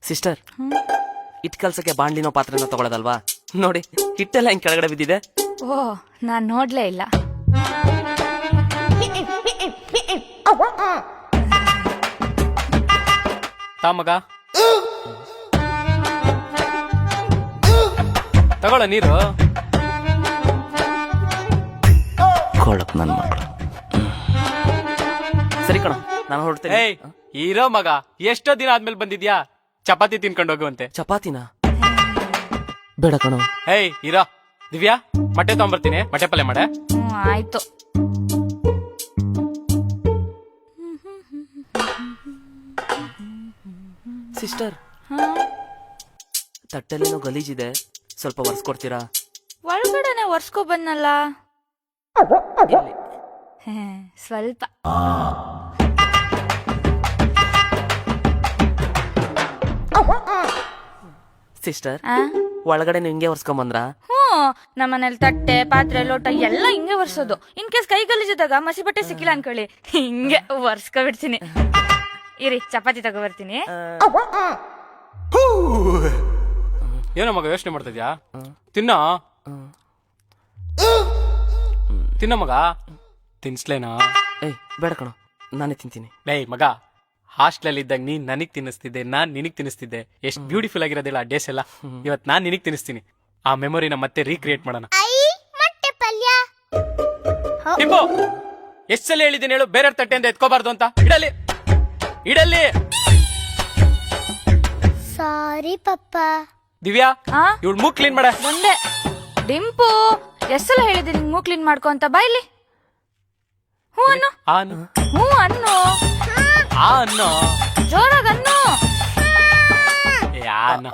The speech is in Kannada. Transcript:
Sister, hit ಕಲ್ಸಕ್ಕೆ ಬಾಂಡ್ಲಿನೋ ಪಾತ್ರೆನ ತಗೊಳ್ಳೋದಲ್ವಾ? ನೋಡಿ, ಹಿಟ್ಟೆಲ್ಲ ಹಿಂಗ್ ಕೆಳಗಡೆ ಬಿದ್ದಿದೆ. ಓ, ನಾನ್ ನೋಡ್ಲೇ ಇಲ್ಲ. ತಾ ಮಗ, ತಗೊಳ್ಳ ನೀರು. ಕೊಳಕ್ ನನ್ ಮಕ್ಕಳು. ಸರಿ ಕಣ, ನಾನು ಹೊರಡ್ತೇನೆ. ಏಯ್, ಇರೋ ಮಗ, ಎಷ್ಟೋ ದಿನ ಆದ್ಮೇಲೆ ಬಂದಿದ್ಯಾ? ಚಪಾತಿ ತಿನ್ಕೊಂಡು ಹೋಗುವಂತೆ. ಚಪಾತಿನ ಬೇಡ ಕಣೋ. ಏಯ್, ಇರೋ. ದಿವ್ಯಾ, ಮೊಟ್ಟೆ ತಗೊಂಬರ್ತೀನಿ, ಮೊಟ್ಟೆ ಪಲ್ಯ ಮಾಡೆ. ಆಯ್ತು. ಸಿಸ್ಟರ್, ತಟ್ಟೆಲ್ಲೇನೋ ಗಲೀಜಿದೆ, ಸ್ವಲ್ಪ ಒರೆಸ್ಕೊಡ್ತೀರಾ? ಒಳಗಡೆನೆ ಒರ್ಸ್ಕೊ ಬಂದಲ್ಲ. ಇಲ್ಲಿ. ಸ್ವಲ್ಪ. ಸಿಸ್ಟರ್, ಒಳಗಡೆ ಹಿಂಗೆ ಒರ್ಸ್ಕೊಂಬಂದ್ರ? ನಮ್ಮನೇಲಿ ತಟ್ಟೆ, ಪಾತ್ರೆ, ಲೋಟ ಎಲ್ಲ ಹಿಂಗೆ ಒರ್ಸೋದು. ಇನ್ ಕೇಸ್ ಕೈ ಗಲೀಜಿದಾಗ ಮಸಿ ಬಟ್ಟೆ ಸಿಕ್ಕಿಲ್ಲ ಅನ್ಕೊಳ್ಳಿ, ಹಿಂಗೆ ಒರ್ಸ್ಕೊ ಬಿಡ್ತೀನಿ. ಇರಿ, ಚಪಾತಿ ತಗೋ ಬರ್ತೀನಿ. ಏನೋ ಮಗ ಯೋಚನೆ ಮಾಡ್ತಿದ್ಯಾ? ತಿನ್ನ ತಿನ್ನ ಮಗ. ತಿನ್ಸ್ಲೇನಾ? ಏಯ್, ಬೇಡ ಕಣೋ, ನಾನೇ ತಿಂತೀನಿ. ಡೇಯ್ ಮಗ, ಹಾಸ್ಟೆಲ್ ಇದ್ದಾಗ ನೀನ್ ನನಗ್ ತಿನ್ನಿಸ್ತಿದ್ದೆ, ನಾನ್ ನಿನಗ್ ತಿನ್ನಿಸ್ತಿದ್ದೆ. ಎಷ್ಟ್ ಬ್ಯೂಟಿಫುಲ್ ಆಗಿರೋದಿಲ್ಲ ಡೇಸ್ ಎಲ್ಲ. ಇವತ್ ನಾನ್ ನಿನಗ್ ತಿನ್ನಿಸ್ತೀನಿ. ಆ ಮೆಮೊರಿನ ಮತ್ತೆ ರೀಕ್ರಿಯೇಟ್ ಮಾಡೋಣ. ಟಿಂಬು, ಎಷ್ಟ್ ಸಲ ಹೇಳಿದ್ದೀನಿ ಹೇಳು, ಬೇರೆ ತಟ್ಟೆಯಿಂದ ಎತ್ಕೋಬಾರ್ದು ಅಂತ. ಇಡಲಿ ಇಡಲಿ. ಸಾರಿ ಪಪ್ಪ. ದಿವ್ಯಾ, ಇವಳು ಮೂಗ್ ಕ್ಲೀನ್ ಮಾಡ. ಒಂದೇ ಡಿಂಪು, ಎಷ್ಟೆಲ್ಲ ಹೇಳಿದೆ ನಿಂಗೆ ಮೂಗ್ ಕ್ಲೀನ್ ಮಾಡ್ಕೊ ಅಂತ. ಬಾಯ್ಲಿ. ಹ್ಞೂ ಅನ್ನು. ಆನು. ಹ್ಞೂ ಅನ್ನು. ಆ ಅನ್ನೋ. ಜೋರಾಗ ಅನ್ನು. ಯಾನ.